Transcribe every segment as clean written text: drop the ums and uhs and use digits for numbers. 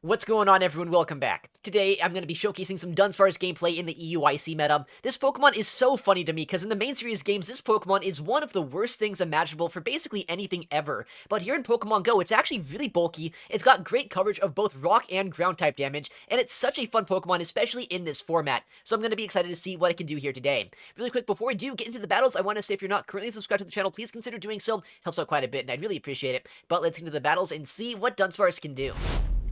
What's going on, everyone? Welcome back. Today, I'm going to be showcasing some Dunsparce gameplay in the EUIC meta. This Pokemon is so funny to me, because in the main series games, this Pokemon is one of the worst things imaginable for basically anything ever. But here in Pokemon Go, it's actually really bulky, it's got great coverage of both rock and ground type damage, and it's such a fun Pokemon, especially in this format. So I'm going to be excited to see what it can do here today. Really quick, before we do get into the battles, I want to say if you're not currently subscribed to the channel, please consider doing so. It helps out quite a bit, and I'd really appreciate it. But let's get into the battles and see what Dunsparce can do.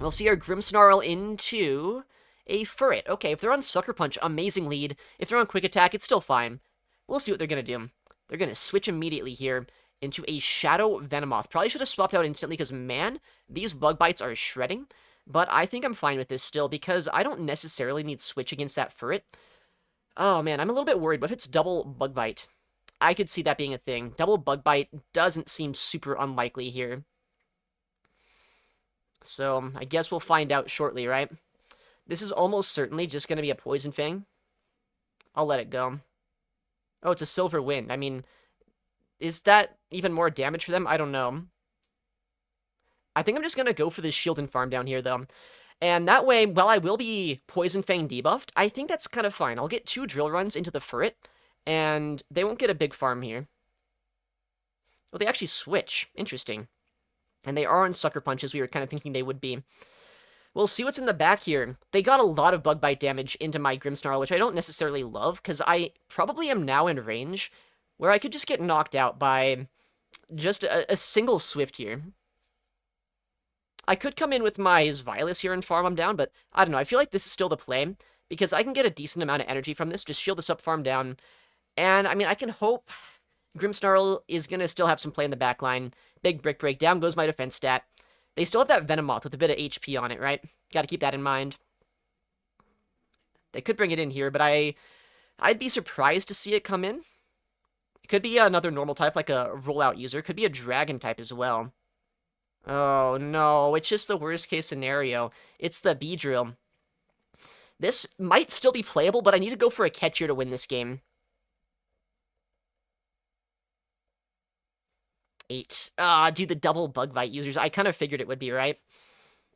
We'll see our Grimmsnarl into a Furret. Okay, if they're on Sucker Punch, amazing lead. If they're on Quick Attack, it's still fine. We'll see what they're going to do. They're going to switch immediately here into a Shadow Venomoth. Probably should have swapped out instantly because, man, these Bug Bites are shredding. But I think I'm fine with this still because I don't necessarily need Switch against that Furret. Oh, man, I'm a little bit worried. What if it's double Bug Bite? I could see that being a thing. Double Bug Bite doesn't seem super unlikely here. So, I guess we'll find out shortly, right? This is almost certainly just going to be a Poison Fang. I'll let it go. Oh, it's a Silver Wind. I mean, is that even more damage for them? I don't know. I think I'm just going to go for this Shield and Farm down here, though. And that way, while I will be Poison Fang debuffed, I think that's kind of fine. I'll get 2 Drill Runs into the Furret, and they won't get a big farm here. Well, they actually switch. Interesting. And they are on Sucker Punch, as we were kind of thinking they would be. We'll see what's in the back here. They got a lot of Bug Bite damage into my Grimmsnarl, which I don't necessarily love, because I probably am now in range where I could just get knocked out by just a single Swift here. I could come in with my Vilas here and farm them down, but I don't know. I feel like this is still the play, because I can get a decent amount of energy from this. Just shield this up, farm down. And, I mean, I can hope Grimmsnarl is going to still have some play in the back line. Big Brick Break. Down goes my defense stat. They still have that Venomoth with a bit of HP on it, right? Gotta keep that in mind. They could bring it in here, but I'd be surprised to see it come in. It could be another normal type, like a rollout user. Could be a dragon type as well. Oh, no. It's just the worst case scenario. It's the Beedrill. This might still be playable, but I need to go for a catch here to win this game. 8. Dude, the double Bug Bite users. I kind of figured it would be, right?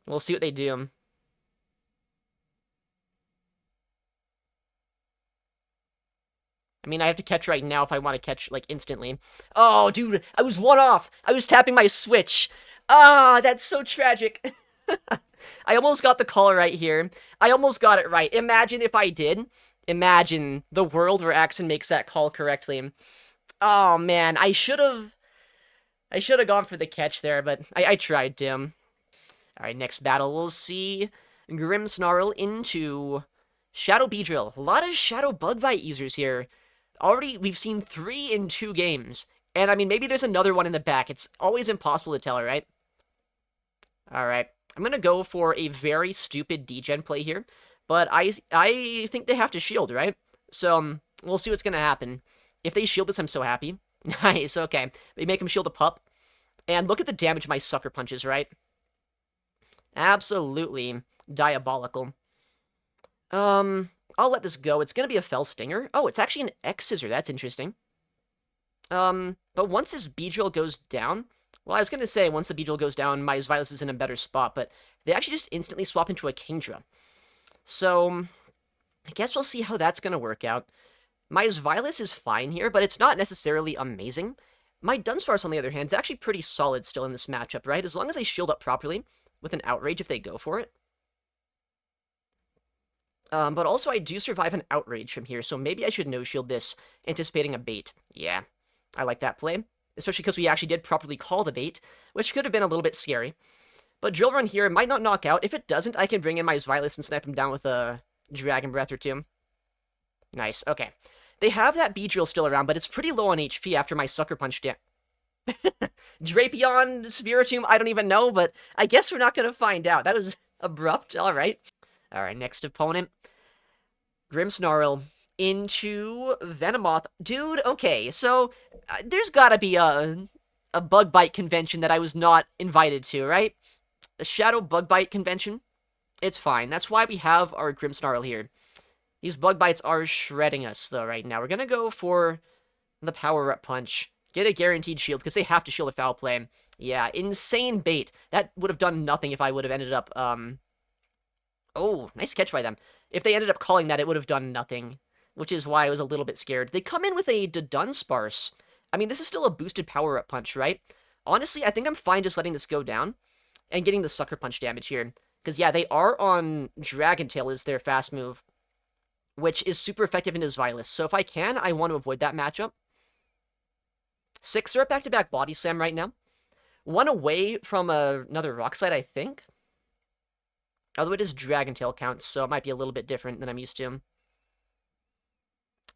We'll see what they do. I mean, I have to catch right now if I want to catch, like, instantly. Oh, dude, I was one off. I was tapping my Switch. That's so tragic. I almost got the call right here. I almost got it right. Imagine if I did. Imagine the world where Axon makes that call correctly. Oh, man, I should have gone for the catch there, but I tried to. Alright, next battle, we'll see Grimmsnarl into Shadow Beedrill. A lot of Shadow Bug Bite users here. Already, we've seen 3 in 2 games. And, I mean, maybe there's another one in the back. It's always impossible to tell, right? Alright, I'm gonna go for a very stupid degen play here. But I think they have to shield, right? So, we'll see what's gonna happen. If they shield this, I'm so happy. Nice, okay. They make him shield a pup. And look at the damage my Sucker Punches, right? Absolutely diabolical. I'll let this go. It's gonna be a Fell Stinger. Oh, it's actually an X-Scissor. That's interesting. But once this Beedrill goes down... Well, I was gonna say, once the Beedrill goes down, my Vilas is in a better spot, but they actually just instantly swap into a Kingdra. So, I guess we'll see how that's gonna work out. My Vilas is fine here, but it's not necessarily amazing. My Dunsparce, on the other hand, is actually pretty solid still in this matchup, right? As long as they shield up properly with an Outrage if they go for it. But also, I do survive an Outrage from here, so maybe I should no-shield this, anticipating a bait. Yeah, I like that play. Especially because we actually did properly call the bait, which could have been a little bit scary. But Drill Run here might not knock out. If it doesn't, I can bring in my Vilas and snipe him down with a Dragon Breath or 2. Nice, okay. They have that Beedrill still around, but it's pretty low on HP after my Sucker Punch down. Drapion, Spiritomb, I don't even know, but I guess we're not going to find out. That was abrupt, alright. Alright, next opponent. Grimmsnarl into Venomoth. Dude, okay, so there's gotta be a Bug Bite convention that I was not invited to, right? A Shadow Bug Bite convention? It's fine. That's why we have our Grimmsnarl here. These Bug Bites are shredding us, though, right now. We're gonna go for the Power-Up Punch. Get a guaranteed shield, because they have to shield a foul play. Yeah, insane bait. That would have done nothing if I would have ended up, Oh, nice catch by them. If they ended up calling that, it would have done nothing, which is why I was a little bit scared. They come in with a Dunsparce. I mean, this is still a boosted power-up punch, right? Honestly, I think I'm fine just letting this go down and getting the Sucker Punch damage here. Because, yeah, they are on Dragon Tail as their fast move, which is super effective in his Vilus. So if I can, I want to avoid that matchup. 6 are at back-to-back Body Slam right now. 1 away from another Rock Slide, I think. Although it is Dragon Tail counts, so it might be a little bit different than I'm used to.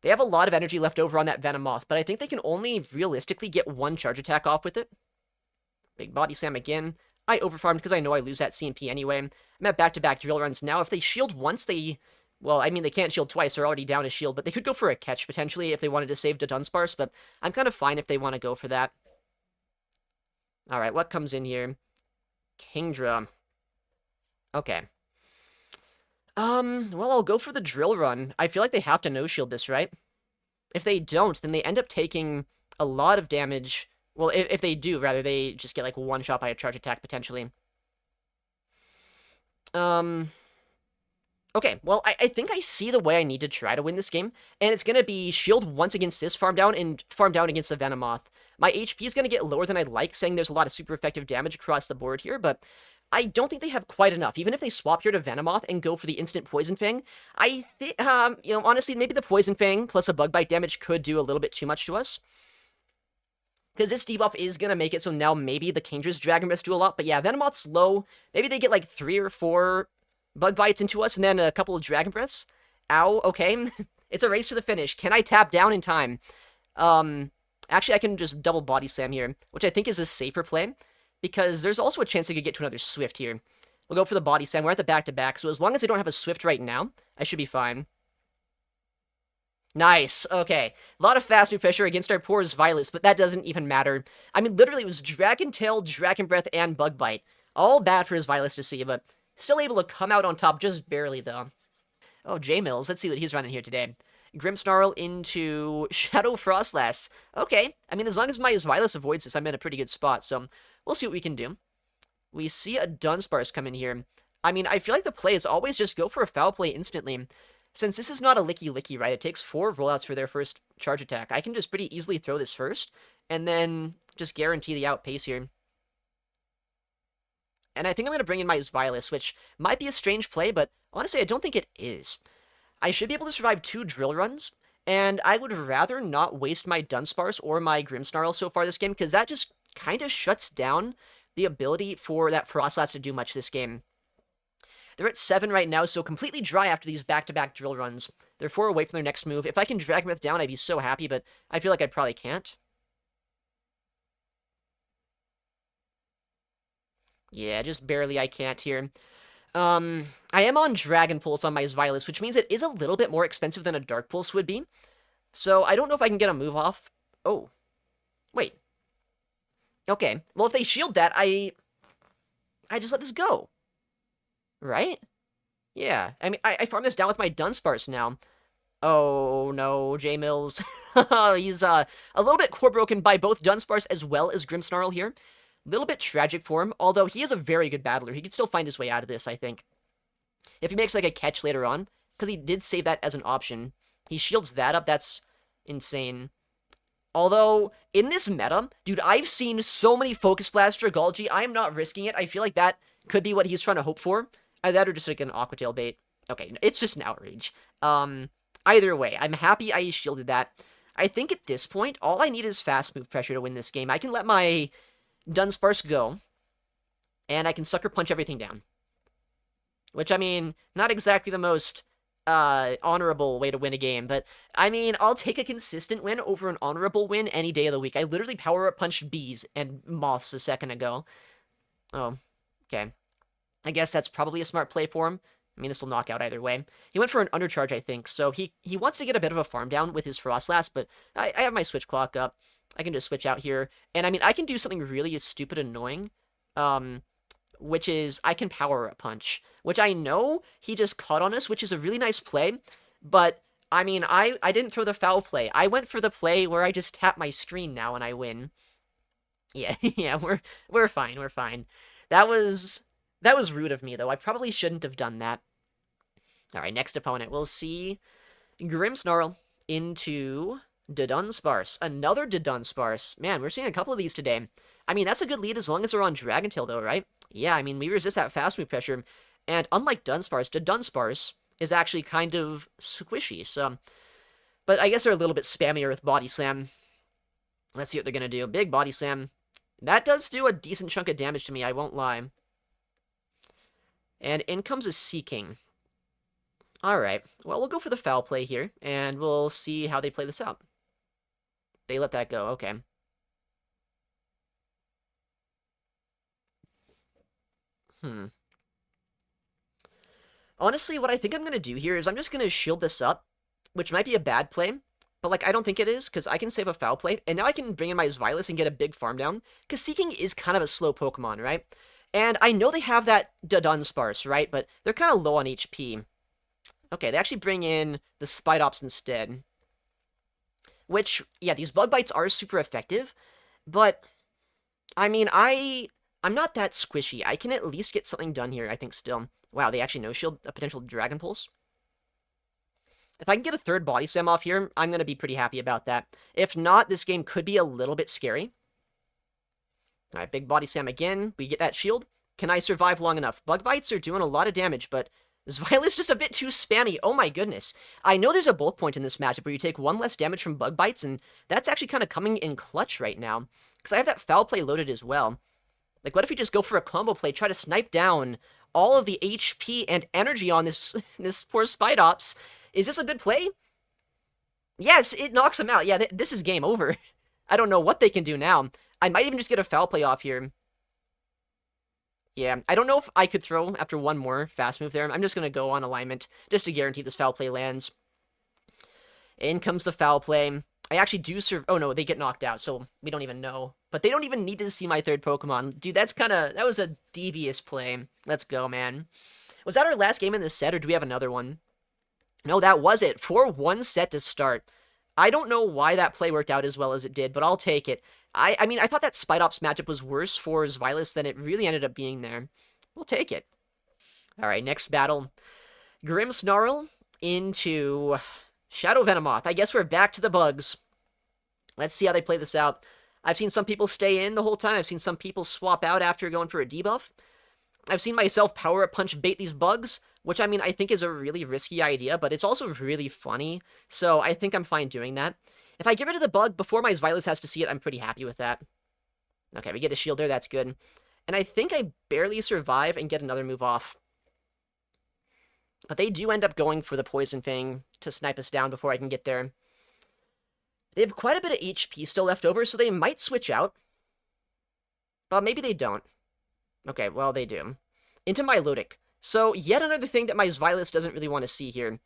They have a lot of energy left over on that Venomoth, but I think they can only realistically get 1 charge attack off with it. Big Body Slam again. I overfarmed because I know I lose that CMP anyway. I'm at back-to-back drill runs now. If they shield once, well, I mean, they can't shield twice. They're already down a shield, but they could go for a catch, potentially, if they wanted to save the Dunsparce, but I'm kind of fine if they want to go for that. Alright, what comes in here? Kingdra. Okay. Well, I'll go for the drill run. I feel like they have to no-shield this, right? If they don't, then they end up taking a lot of damage. Well, if they do, rather, they just get, like, 1 shot by a charge attack, potentially. Okay, well, I think I see the way I need to try to win this game, and it's gonna be shield once against this farm down, and farm down against the Venomoth. My HP is gonna get lower than I'd like, saying there's a lot of super effective damage across the board here, but I don't think they have quite enough. Even if they swap here to Venomoth and go for the instant Poison Fang, I think, honestly, maybe the Poison Fang plus a Bug Bite damage could do a little bit too much to us. Because this debuff is going to make it so now maybe the Kingdra's Dragon Breaths do a lot. But yeah, Venomoth's low. Maybe they get like 3 or 4 Bug Bites into us and then a couple of Dragon Breaths. Ow, okay. It's a race to the finish. Can I tap down in time? Actually, I can just double Body Slam here, which I think is a safer play. Because there's also a chance they could get to another Swift here. We'll go for the Body Slam. We're at the back-to-back, so as long as they don't have a Swift right now, I should be fine. Nice. Okay. A lot of fast move pressure against our poor Vilus, but that doesn't even matter. I mean, literally, it was Dragon Tail, Dragon Breath, and Bug Bite. All bad for his Vilus to see, but still able to come out on top just barely, though. Oh, J-Mills. Let's see what he's running here today. Grimmsnarl into Shadow Frostlass. Okay. I mean, as long as my Vilus avoids this, I'm in a pretty good spot, so we'll see what we can do. We see a Dunsparce come in here. I mean, I feel like the play is always just go for a foul play instantly. Since this is not a licky-licky, right, it takes 4 rollouts for their first charge attack. I can just pretty easily throw this first, and then just guarantee the outpace here. And I think I'm going to bring in my Vilus, which might be a strange play, but honestly, I don't think it is. I should be able to survive 2 drill runs, and I would rather not waste my Dunsparce or my Grimmsnarl so far this game, because that just kind of shuts down the ability for that Frostlass to do much this game. They're at 7 right now, so completely dry after these back-to-back drill runs. They're 4 away from their next move. If I can Dragon Breath down, I'd be so happy, but I feel like I probably can't. Yeah, just barely I can't here. I am on Dragon Pulse on my Vilus, which means it is a little bit more expensive than a Dark Pulse would be. So I don't know if I can get a move off. Oh. Wait. Okay. Well, if they shield that, I just let this go. Right? Yeah. I mean, I farm this down with my Dunsparce now. Oh, no, J-Mills. He's a little bit core broken by both Dunsparce as well as Grimmsnarl here. A little bit tragic for him, although he is a very good battler. He can still find his way out of this, I think. If he makes, like, a catch later on, because he did save that as an option. He shields that up, that's insane. Although, in this meta, dude, I've seen so many Focus Blast Dragalge, I'm not risking it. I feel like that could be what he's trying to hope for. Either that or just, like, an Aquatail bait. Okay, it's just an outrage. Either way, I'm happy I shielded that. I think at this point, all I need is fast move pressure to win this game. I can let my Dunsparce go, and I can Sucker Punch everything down. Which, I mean, not exactly the most honorable way to win a game, but, I mean, I'll take a consistent win over an honorable win any day of the week. I literally power-up punched bees and moths a second ago. Oh, okay. I guess that's probably a smart play for him. I mean, this will knock out either way. He went for an undercharge, I think, so he wants to get a bit of a farm down with his Frostlass, but I have my switch clock up. I can just switch out here, and I mean, I can do something really stupid annoying, which is I can power-up punch, which I know he just caught on us, which is a really nice play, but, I mean, I didn't throw the foul play. I went for the play where I just tap my screen now and I win. Yeah, yeah, we're fine, we're fine. That was rude of me, though. I probably shouldn't have done that. All right, next opponent. We'll see Grimmsnarl into Dunsparce. Another Dunsparce. Man, we're seeing a couple of these today. I mean, that's a good lead as long as they're on Dragon Tail, though, right? Yeah, I mean, we resist that fast move pressure. And unlike Dunsparce is actually kind of squishy, so... But I guess they're a little bit spammier with Body Slam. Let's see what they're going to do. Big Body Slam. That does do a decent chunk of damage to me, I won't lie. And in comes a Seaking. Alright, well, we'll go for the foul play here, and we'll see how they play this out. They let that go, okay. Honestly, what I think I'm going to do here is I'm just going to shield this up, which might be a bad play, but, like, I don't think it is, because I can save a foul play, and now I can bring in my Xylis and get a big farm down, because Seaking is kind of a slow Pokemon, right? And I know they have that Dunsparce, right? But they're kind of low on HP. Okay, they actually bring in the Spiritomb instead. Which, yeah, these bug bites are super effective, but, I mean, I'm not that squishy. I can at least get something done here, I think, still. Wow, they actually no-shield a potential Dragon Pulse. If I can get a third Body Slam off here, I'm going to be pretty happy about that. If not, this game could be a little bit scary. Alright, big Body Slam again. We get that shield. Can I survive long enough? Bug bites are doing a lot of damage, but Xylis just a bit too spammy. Oh my goodness. I know there's a bulk point in this matchup where you take one less damage from bug bites, and that's actually kind of coming in clutch right now. Because I have that foul play loaded as well. Like, what if we just go for a combo play, try to snipe down all of the HP and energy on this this poor Spitops? Is this a good play? Yes, it knocks him out. Yeah, this is game over. I don't know what they can do now. I might even just get a foul play off here. Yeah, I don't know if I could throw after one more fast move there. I'm just going to go on alignment just to guarantee this foul play lands. In comes the foul play. I actually do oh no, they get knocked out, so we don't even know. But they don't even need to see my third Pokemon. Dude, that was a devious play. Let's go, man. Was that our last game in this set, or do we have another one? No, that was it. 4-1 set to start. I don't know why that play worked out as well as it did, but I'll take it. I mean, I thought that Spitops matchup was worse for Xylis than it really ended up being there. We'll take it. Alright, next battle. Grimmsnarl into Shadow Venomoth. I guess we're back to the bugs. Let's see how they play this out. I've seen some people stay in the whole time. I've seen some people swap out after going for a debuff. I've seen myself power-up punch bait these bugs, which, I mean, I think is a really risky idea, but it's also really funny, so I think I'm fine doing that. If I get rid of the bug before my Xylis has to see it, I'm pretty happy with that. Okay, we get a shield there, that's good. And I think I barely survive and get another move off. But they do end up going for the Poison Fang to snipe us down before I can get there. They have quite a bit of HP still left over, so they might switch out. But maybe they don't. Okay, well, they do. Into Milotic. So, yet another thing that my Xylis doesn't really want to see here.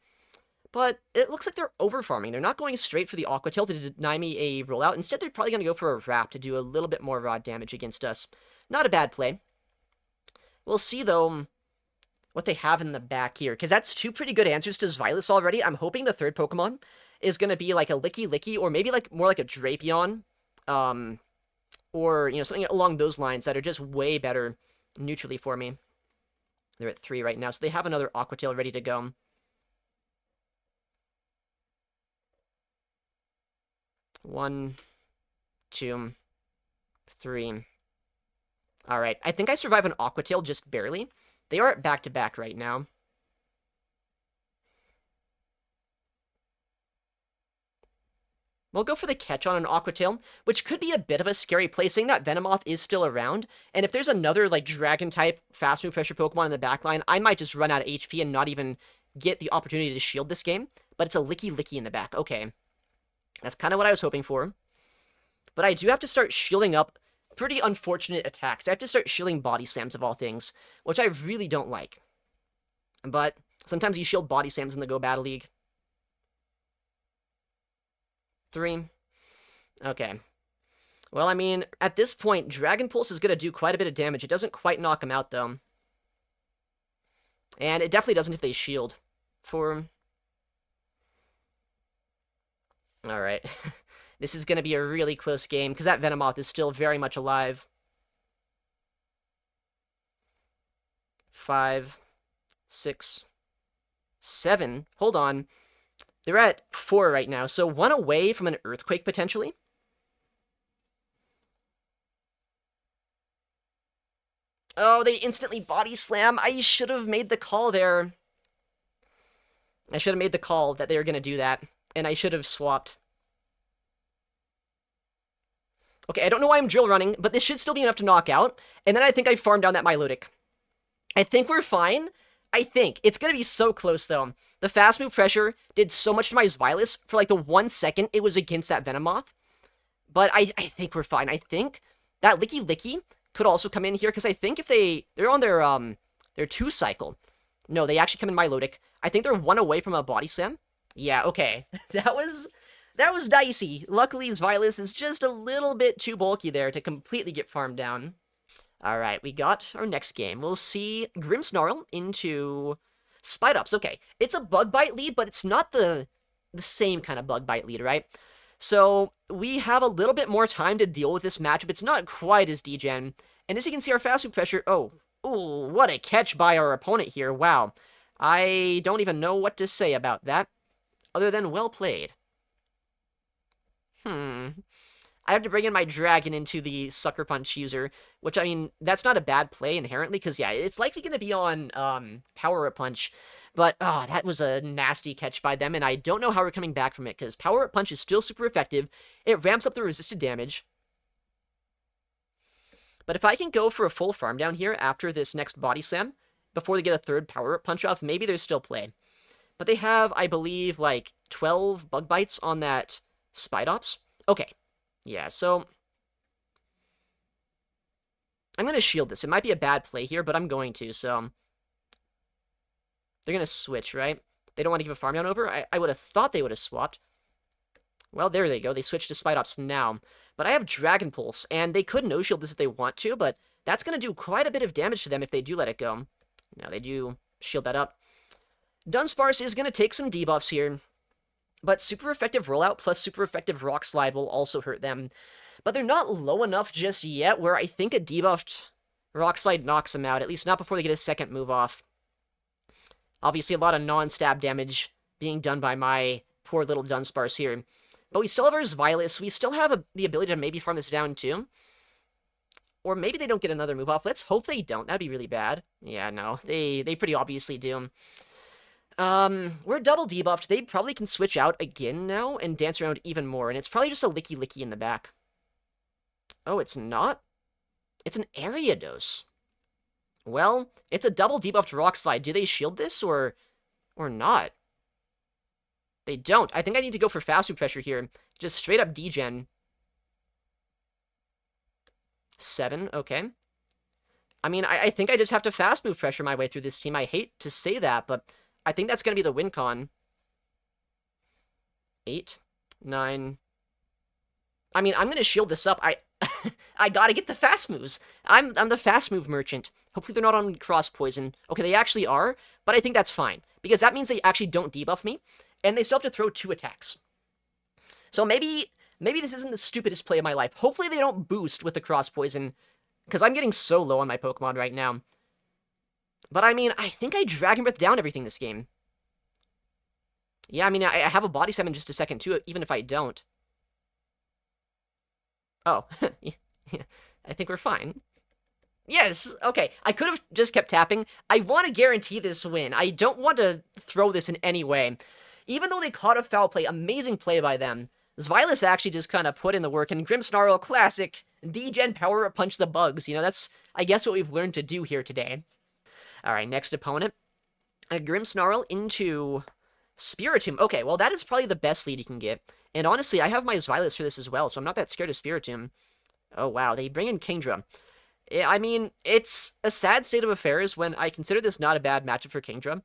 But it looks like they're over-farming. They're not going straight for the Aqua Tail to deny me a rollout. Instead, they're probably going to go for a Wrap to do a little bit more raw damage against us. Not a bad play. We'll see, though, what they have in the back here. Because that's two pretty good answers to Xylis already. I'm hoping the third Pokemon is going to be like a Licky, or maybe like more like a Drapion. Or, you know, something along those lines that are just way better neutrally for me. They're at 3 right now, so they have another Aqua Tail ready to go. One, 2, 3. Alright, I think I survive an Aqua Tail just barely. They are at back-to-back right now. We'll go for the catch on an Aqua Tail, which could be a bit of a scary play, saying that Venomoth is still around. And if there's another, like, Dragon-type fast-move pressure Pokemon in the backline, I might just run out of HP and not even get the opportunity to shield this game. But it's a Licky in the back. Okay. That's kind of what I was hoping for. But I do have to start shielding up pretty unfortunate attacks. I have to start shielding Body Slams of all things, which I really don't like. But sometimes you shield Body Slams in the Go Battle League. 3. Okay. Well, I mean, at this point, Dragon Pulse is going to do quite a bit of damage. It doesn't quite knock him out, though. And it definitely doesn't if they shield. Alright. This is going to be a really close game, because that Venomoth is still very much alive. 5, 6, 7. Hold on. They're at 4 right now, so 1 away from an Earthquake, potentially. Oh, they instantly body slam. I should have made the call there. I should have made the call that they were going to do that, and I should have swapped. Okay, I don't know why I'm drill running, but this should still be enough to knock out, and then I think I farmed down that Milotic. I think we're fine. I think. It's going to be so close, though. The fast move pressure did so much to my Xylis for like the 1 second it was against that Venomoth. But I think we're fine. I think that Licky Licky could also come in here, because I think if they're on their 2 cycle. No, they actually come in Milotic. I think they're 1 away from a body slam. Yeah, okay. That was dicey. Luckily, Xylis is just a little bit too bulky there to completely get farmed down. Alright, we got our next game. We'll see Grimmsnarl into Spitops. Okay, it's a Bug Bite lead, but it's not the same kind of Bug Bite lead, right? So, we have a little bit more time to deal with this matchup. It's not quite as degen. And as you can see, our fast move pressure... Oh, ooh, what a catch by our opponent here. Wow. I don't even know what to say about that, other than well played. I have to bring in my dragon into the Sucker Punch user, which, I mean, that's not a bad play inherently, because, yeah, it's likely going to be on Power Up Punch, but, oh, that was a nasty catch by them, and I don't know how we're coming back from it, because Power Up Punch is still super effective. It ramps up the resisted damage. But if I can go for a full farm down here after this next Body Slam, before they get a 3rd Power Up Punch off, maybe there's still play. But they have, I believe, like, 12 Bug Bites on that Spitops. Okay. Yeah, so I'm going to shield this. It might be a bad play here, but I'm going to, so they're going to switch, right? They don't want to give a farm down over? I would have thought they would have swapped. Well, there they go. They switched to Spitops now. But I have Dragon Pulse, and they could no-shield this if they want to, but that's going to do quite a bit of damage to them if they do let it go. Now, they do shield that up. Dunsparce is going to take some debuffs here. But super effective rollout plus super effective rock slide will also hurt them. But they're not low enough just yet where I think a debuffed rock slide knocks them out, at least not before they get a 2nd move off. Obviously, a lot of non-stab damage being done by my poor little Dunsparce here. But we still have our Xylis. We still have the ability to maybe farm this down too. Or maybe they don't get another move off. Let's hope they don't. That'd be really bad. Yeah, no. They pretty obviously do. We're double debuffed. They probably can switch out again now and dance around even more, and it's probably just a Licky Licky in the back. Oh, it's not? It's an Ariados. Well, it's a double debuffed Rock Slide. Do they shield this, or not? They don't. I think I need to go for fast move pressure here. Just straight up degen. 7, okay. I mean, I think I just have to fast move pressure my way through this team. I hate to say that, but I think that's going to be the win con. 8, 9. I mean, I'm going to shield this up. I got to get the fast moves. I'm the fast move merchant. Hopefully they're not on cross poison. Okay, they actually are, but I think that's fine, because that means they actually don't debuff me, and they still have to throw 2 attacks. So maybe this isn't the stupidest play of my life. Hopefully they don't boost with the cross poison, because I'm getting so low on my Pokemon right now. But, I mean, I think I Dragon Breath down everything this game. Yeah, I mean, I have a Body Slam in just a second, too, even if I don't. Oh. I think we're fine. Yes, okay. I could have just kept tapping. I want to guarantee this win. I don't want to throw this in any way. Even though they caught a foul play, amazing play by them, Xylis actually just kind of put in the work, and Grimmsnarl, classic, degen power punch the bugs. You know, that's, I guess, what we've learned to do here today. Alright, next opponent. A Grimmsnarl into Spiritomb. Okay, well, that is probably the best lead you can get. And honestly, I have my Xylis for this as well, so I'm not that scared of Spiritomb. Oh, wow, they bring in Kingdra. I mean, it's a sad state of affairs when I consider this not a bad matchup for Kingdra.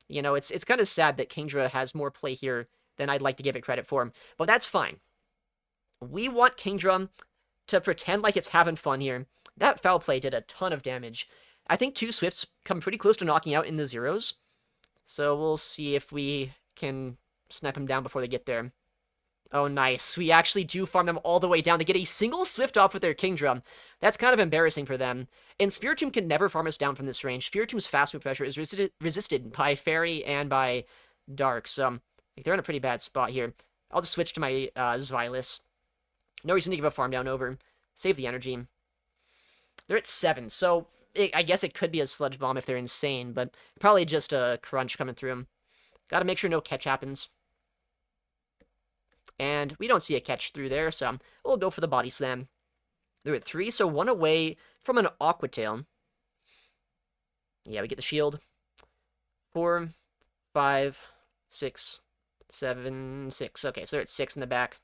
You know, it's kind of sad that Kingdra has more play here than I'd like to give it credit for. But that's fine. We want Kingdra to pretend like it's having fun here. That foul play did a ton of damage. I think 2 Swifts come pretty close to knocking out in the zeros. So we'll see if we can snap him down before they get there. Oh, nice. We actually do farm them all the way down. They get a single Swift off with their Kingdra. That's kind of embarrassing for them. And Spiritomb can never farm us down from this range. Spiritomb's fast move pressure is resisted by Fairy and by Dark, so they're in a pretty bad spot here. I'll just switch to my Xylis. No reason to give a farm down over. Save the energy. They're at 7, so I guess it could be a Sludge Bomb if they're insane, but probably just a Crunch coming through them. Gotta make sure no catch happens. And we don't see a catch through there, so we'll go for the Body Slam. They're at 3, so 1 away from an Aqua Tail. Yeah, we get the shield. 4, 5, 6, 7, 6. Okay, so they're at 6 in the back.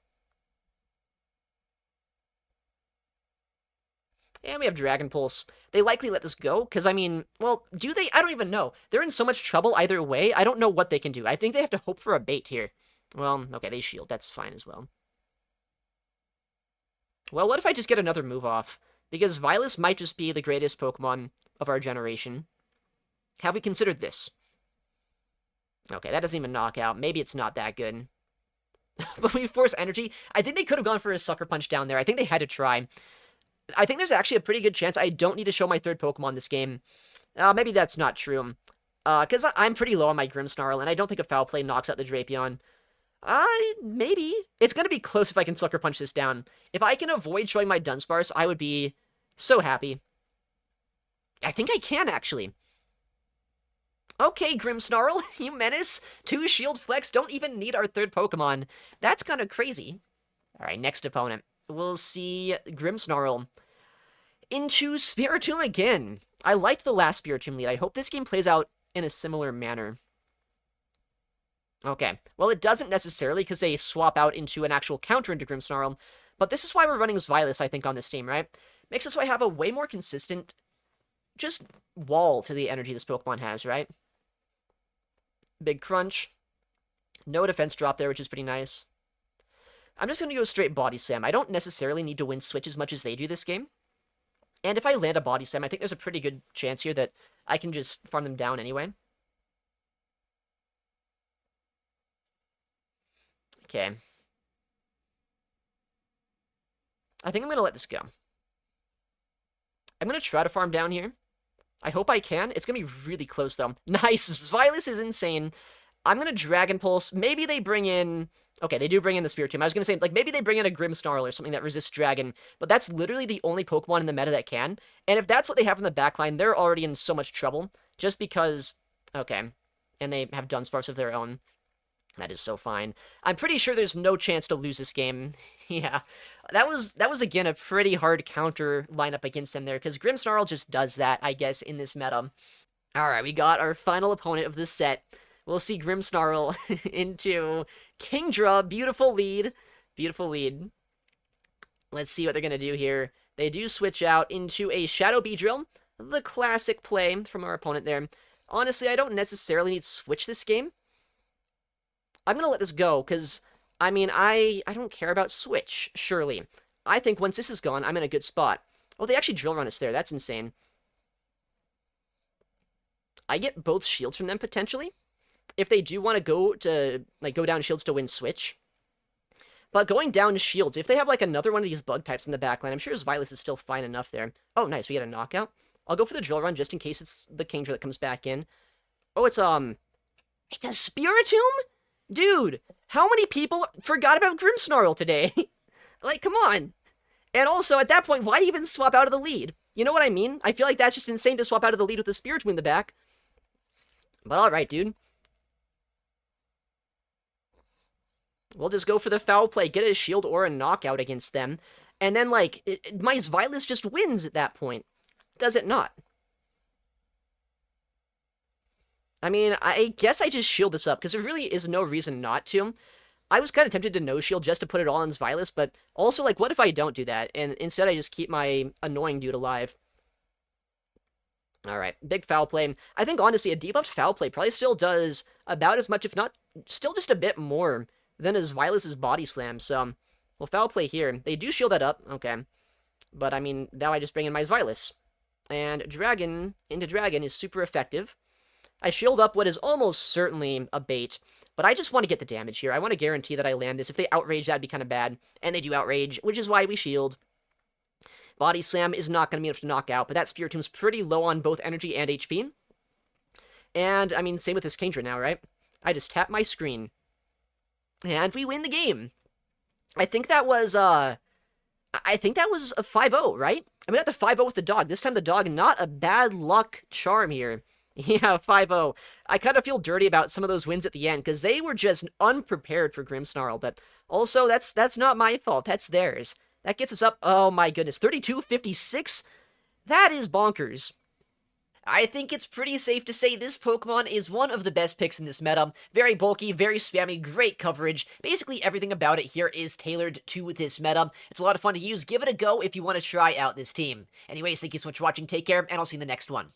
And we have Dragon Pulse. They likely let this go, because, I mean, well, do they? I don't even know. They're in so much trouble either way, I don't know what they can do. I think they have to hope for a bait here. Well, okay, they shield. That's fine as well. Well, what if I just get another move off? Because Vilas might just be the greatest Pokemon of our generation. Have we considered this? Okay, that doesn't even knock out. Maybe it's not that good. But we force energy. I think they could have gone for a Sucker Punch down there. I think they had to try. I think there's actually a pretty good chance I don't need to show my third Pokemon this game. Maybe that's not true. Because I'm pretty low on my Grimmsnarl, and I don't think a Foul Play knocks out the Drapion. Maybe. It's gonna be close if I can Sucker Punch this down. If I can avoid showing my Dunsparce, I would be so happy. I think I can, actually. Okay, Grimmsnarl, you menace. 2 Shield Flex, don't even need our third Pokemon. That's kind of crazy. Alright, next opponent. We'll see Grimmsnarl into Spiritomb again. I liked the last Spiritomb lead. I hope this game plays out in a similar manner. Okay, well, it doesn't necessarily, because they swap out into an actual counter into Grimmsnarl, but this is why we're running Xylis, I think, on this team, right? Makes it so I have a way more consistent, just wall to the energy this Pokemon has, right? Big Crunch. No defense drop there, which is pretty nice. I'm just going to go straight Body Slam. I don't necessarily need to win Switch as much as they do this game. And if I land a Body Slam, I think there's a pretty good chance here that I can just farm them down anyway. Okay. I think I'm going to let this go. I'm going to try to farm down here. I hope I can. It's going to be really close, though. Nice. Xylis is insane. I'm going to Dragon Pulse. Maybe they bring in... Okay, they do bring in the Spiritomb. I was going to say, like, maybe they bring in a Grimmsnarl or something that resists Dragon, but that's literally the only Pokemon in the meta that can. And if that's what they have in the backline, they're already in so much trouble, just because... Okay, and they have Dunsparce of their own. That is so fine. I'm pretty sure there's no chance to lose this game. Yeah, that was again a pretty hard counter lineup against them there, because Grimmsnarl just does that, I guess, in this meta. Alright, we got our final opponent of this set. We'll see Grimmsnarl into Kingdra. Beautiful lead. Beautiful lead. Let's see what they're going to do here. They do switch out into a Shadow Beedrill. The classic play from our opponent there. Honestly, I don't necessarily need to switch this game. I'm going to let this go, because, I mean, I don't care about Switch, surely. I think once this is gone, I'm in a good spot. Oh, they actually Drill Run us there. That's insane. I get both shields from them, potentially, if they do want to go down shields to win Switch. But going down shields, if they have, like, another one of these bug types in the backline, I'm sure Xylis is still fine enough there. Oh, nice. We get a knockout. I'll go for the Drill Run just in case it's the Kingdra that comes back in. Oh, it's a Spiritomb? Dude, how many people forgot about Grimmsnarl today? Like, come on. And also, at that point, why even swap out of the lead? You know what I mean? I feel like that's just insane to swap out of the lead with the Spiritomb in the back. But alright, dude. We'll just go for the foul play, get a shield or a knockout against them. And then, like, my Xylis just wins at that point. Does it not? I mean, I guess I just shield this up, because there really is no reason not to. I was kind of tempted to no-shield just to put it all in Xylis, but also, like, what if I don't do that, and instead I just keep my annoying dude alive? Alright, big foul play. I think, honestly, a debuffed foul play probably still does about as much, if not still just a bit more, than as Xylis' Body Slam, so... Well, foul play here. They do shield that up, okay. But, I mean, now I just bring in my Xylis. And Dragon into Dragon is super effective. I shield up what is almost certainly a bait, but I just want to get the damage here. I want to guarantee that I land this. If they outrage, that'd be kind of bad, and they do outrage, which is why we shield. Body Slam is not going to be enough to knock out, but that Spiritomb's pretty low on both energy and HP. And, I mean, same with this Kingdra now, right? I just tap my screen. And we win the game. I think that was a 5-0, right? I mean, not the 5-0 with the dog. This time the dog, not a bad luck charm here. Yeah, 5-0. I kind of feel dirty about some of those wins at the end, because they were just unprepared for Grimmsnarl, but also, that's not my fault. That's theirs. That gets us up, oh my goodness, 32-56? That is bonkers. I think it's pretty safe to say this Pokemon is one of the best picks in this meta. Very bulky, very spammy, great coverage. Basically everything about it here is tailored to this meta. It's a lot of fun to use. Give it a go if you want to try out this team. Anyways, thank you so much for watching. Take care, and I'll see you in the next one.